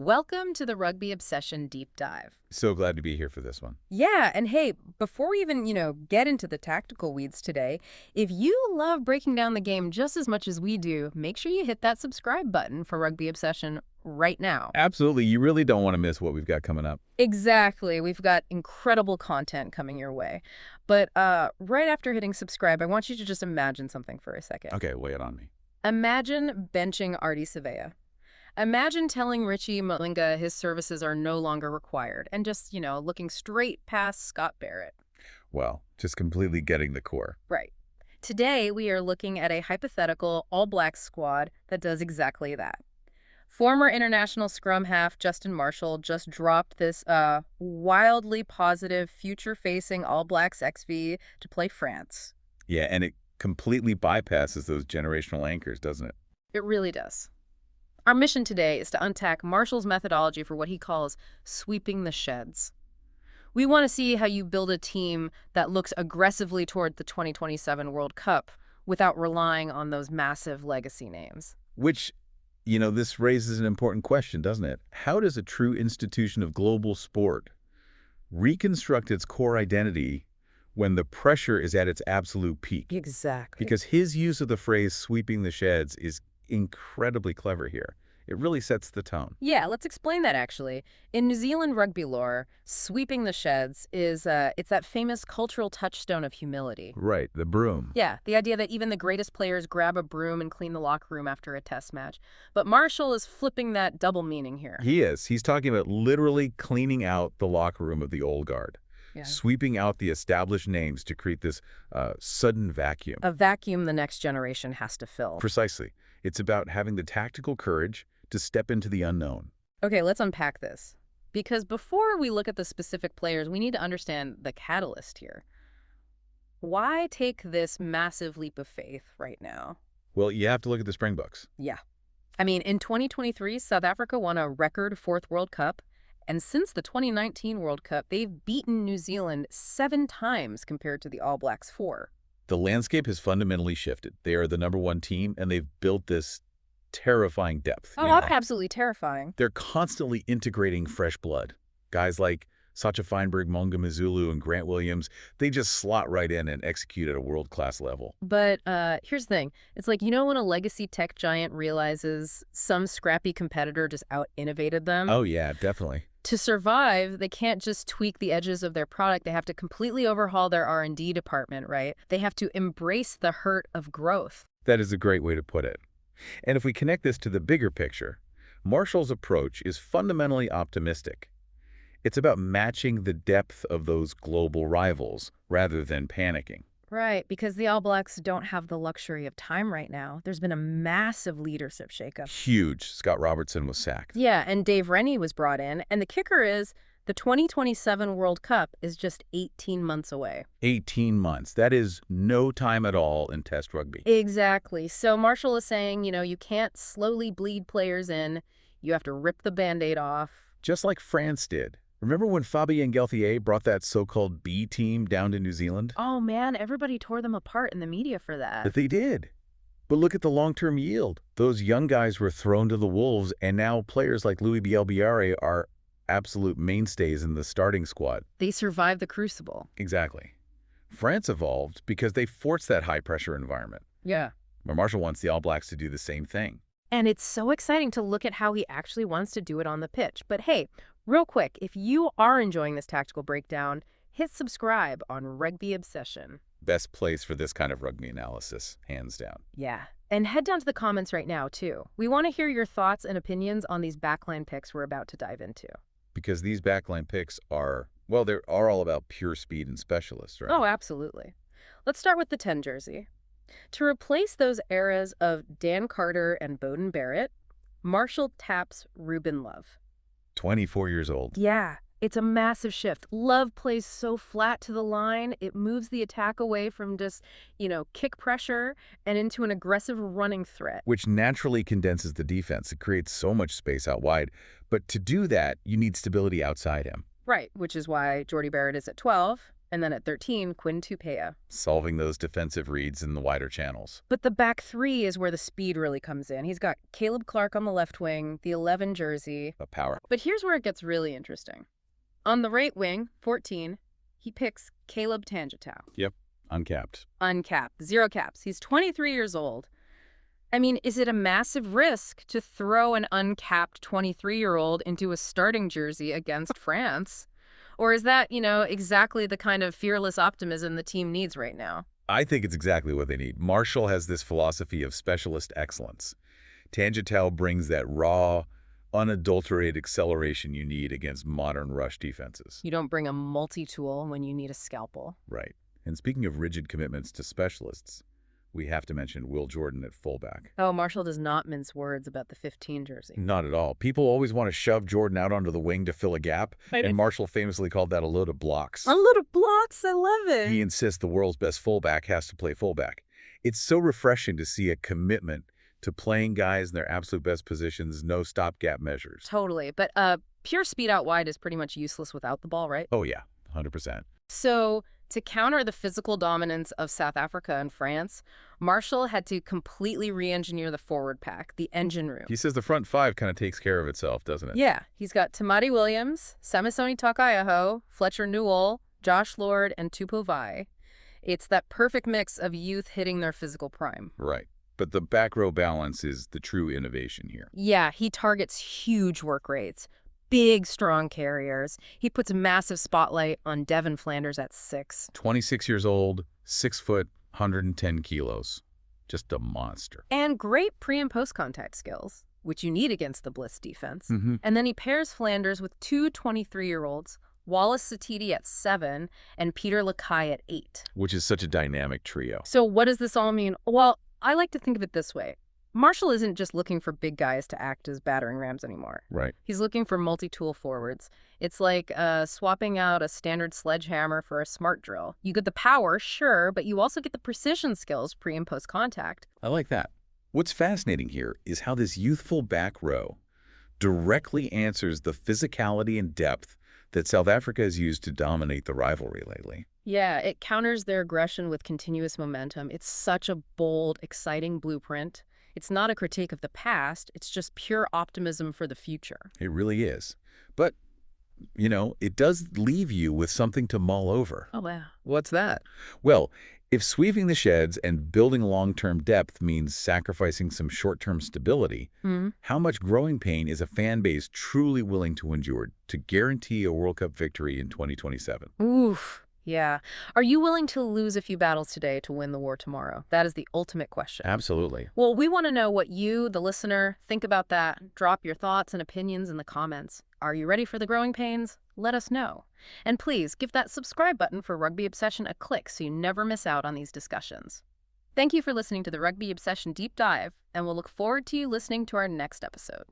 Welcome to the Rugby Obsession Deep Dive. So glad to be here for this one. Yeah, and hey, before we even, get into the tactical weeds today, if you love breaking down the game just as much as we do, make sure you hit that subscribe button for Rugby Obsession right now. Absolutely. You really don't want to miss what we've got coming up. Exactly. We've got incredible content coming your way. But right after hitting subscribe, I want you to just imagine something for a second. Okay, lay it on me. Imagine benching Artie Savea. Imagine telling Richie Malinga his services are no longer required and just, looking straight past Scott Barrett. Well, just completely getting the core. Right. Today, we are looking at a hypothetical all-black squad that does exactly that. Former international scrum half Justin Marshall just dropped this wildly positive, future-facing All Blacks XV to play France. Yeah, and it completely bypasses those generational anchors, doesn't it? It really does. Our mission today is to unpack Marshall's methodology for what he calls sweeping the sheds. We want to see how you build a team that looks aggressively toward the 2027 World Cup without relying on those massive legacy names. Which, this raises an important question, doesn't it? How does a true institution of global sport reconstruct its core identity when the pressure is at its absolute peak? Exactly. Because his use of the phrase sweeping the sheds is incredibly clever here. It really sets the tone. Yeah, let's explain that actually. In New Zealand rugby lore, sweeping the sheds is it's that famous cultural touchstone of humility. Right, the broom. Yeah, the idea that even the greatest players grab a broom and clean the locker room after a test match. But Marshall is flipping that double meaning here. He is. He's talking about literally cleaning out the locker room of the old guard. Yeah. Sweeping out the established names to create this sudden vacuum. A vacuum the next generation has to fill. Precisely. It's about having the tactical courage to step into the unknown. Okay, let's unpack this. Because before we look at the specific players, we need to understand the catalyst here. Why take this massive leap of faith right now? Well, you have to look at the Springboks. Yeah. I mean, in 2023, South Africa won a record fourth World Cup. And since the 2019 World Cup, they've beaten New Zealand 7 times compared to the All Blacks 4. The landscape has fundamentally shifted. They are the number 1 team, and they've built this terrifying depth. Oh, absolutely terrifying. They're constantly integrating fresh blood. Guys like Sacha Feinberg, Monga Mazulu, and Grant Williams, they just slot right in and execute at a world-class level. But here's the thing. It's like, when a legacy tech giant realizes some scrappy competitor just out-innovated them? Oh, yeah, definitely. To survive, they can't just tweak the edges of their product. They have to completely overhaul their R&D department, right? They have to embrace the hurt of growth. That is a great way to put it. And if we connect this to the bigger picture, Marshall's approach is fundamentally optimistic. It's about matching the depth of those global rivals rather than panicking. Right, because the All Blacks don't have the luxury of time right now. There's been a massive leadership shakeup. Huge. Scott Robertson was sacked. Yeah, and Dave Rennie was brought in. And the kicker is the 2027 World Cup is just 18 months away. 18 months. That is no time at all in Test rugby. Exactly. So Marshall is saying, you can't slowly bleed players in. You have to rip the Band-Aid off. Just like France did. Remember when Fabien Galthié brought that so-called B team down to New Zealand? Oh, man, everybody tore them apart in the media for that. But they did. But look at the long-term yield. Those young guys were thrown to the wolves, and now players like Louis Bielbiare are absolute mainstays in the starting squad. They survived the crucible. Exactly. France evolved because they forced that high-pressure environment. Yeah. But Marshall wants the All Blacks to do the same thing. And it's so exciting to look at how he actually wants to do it on the pitch. But hey, real quick, if you are enjoying this tactical breakdown, hit subscribe on Rugby Obsession. Best place for this kind of rugby analysis, hands down. Yeah. And head down to the comments right now, too. We want to hear your thoughts and opinions on these backline picks we're about to dive into. Because these backline picks are, well, they are all about pure speed and specialists, right? Oh, absolutely. Let's start with the 10 jersey. To replace those eras of Dan Carter and Bowden Barrett, Marshall taps Ruben Love. 24 years old. Yeah, it's a massive shift. Love plays so flat to the line, it moves the attack away from just, kick pressure and into an aggressive running threat. Which naturally condenses the defense. It creates so much space out wide. But to do that, you need stability outside him. Right, which is why Jordy Barrett is at 12 And then at 13, Quinn Tupea. Solving those defensive reads in the wider channels. But the back three is where the speed really comes in. He's got Caleb Clark on the left wing, the 11 jersey. A power. But here's where it gets really interesting. On the right wing, 14, he picks Caleb Tangentau. Yep, uncapped. Uncapped, 0 caps. He's 23 years old. I mean, is it a massive risk to throw an uncapped 23-year-old into a starting jersey against France? Or is that, exactly the kind of fearless optimism the team needs right now? I think it's exactly what they need. Marshall has this philosophy of specialist excellence. Tangentau brings that raw, unadulterated acceleration you need against modern rush defenses. You don't bring a multi-tool when you need a scalpel. Right. And speaking of rigid commitments to specialists, we have to mention Will Jordan at fullback. Oh, Marshall does not mince words about the 15 jersey. Not at all. People always want to shove Jordan out onto the wing to fill a gap, and Marshall famously called that a load of blocks. A load of blocks? I love it. He insists the world's best fullback has to play fullback. It's so refreshing to see a commitment to playing guys in their absolute best positions, no stopgap measures. Totally. But pure speed out wide is pretty much useless without the ball, right? Oh, yeah, 100%. So to counter the physical dominance of South Africa and France, Marshall had to completely re-engineer the forward pack, the engine room. He says the front five kind of takes care of itself, doesn't it? Yeah. He's got Tamati Williams, Samisoni Takayaho, Fletcher Newell, Josh Lord, and Tupou Vaa'i. It's that perfect mix of youth hitting their physical prime. Right. But the back row balance is the true innovation here. Yeah, he targets huge work rates, big, strong carriers. He puts a massive spotlight on Devin Flanders at 6. 26 years old, 6 foot, 110 kilos. Just a monster. And great pre- and post-contact skills, which you need against the blitz defense. And then he pairs Flanders with two 23-year-olds, Wallace Sititi at 7 and Peter Lakai at 8. Which is such a dynamic trio. So what does this all mean? Well, I like to think of it this way. Marshall isn't just looking for big guys to act as battering rams anymore. Right. He's looking for multi-tool forwards. It's like swapping out a standard sledgehammer for a smart drill. You get the power, sure, but you also get the precision skills pre- and post-contact. I like that. What's fascinating here is how this youthful back row directly answers the physicality and depth that South Africa has used to dominate the rivalry lately. Yeah, it counters their aggression with continuous momentum. It's such a bold, exciting blueprint. It's not a critique of the past. It's just pure optimism for the future. It really is. But, it does leave you with something to mull over. Oh, wow. What's that? Well, if sweeping the sheds and building long-term depth means sacrificing some short-term stability, how much growing pain is a fan base truly willing to endure to guarantee a World Cup victory in 2027? Oof. Yeah. Are you willing to lose a few battles today to win the war tomorrow? That is the ultimate question. Absolutely. Well, we want to know what you, the listener, think about that. Drop your thoughts and opinions in the comments. Are you ready for the growing pains? Let us know. And please give that subscribe button for Rugby Obsession a click so you never miss out on these discussions. Thank you for listening to the Rugby Obsession Deep Dive, and we'll look forward to you listening to our next episode.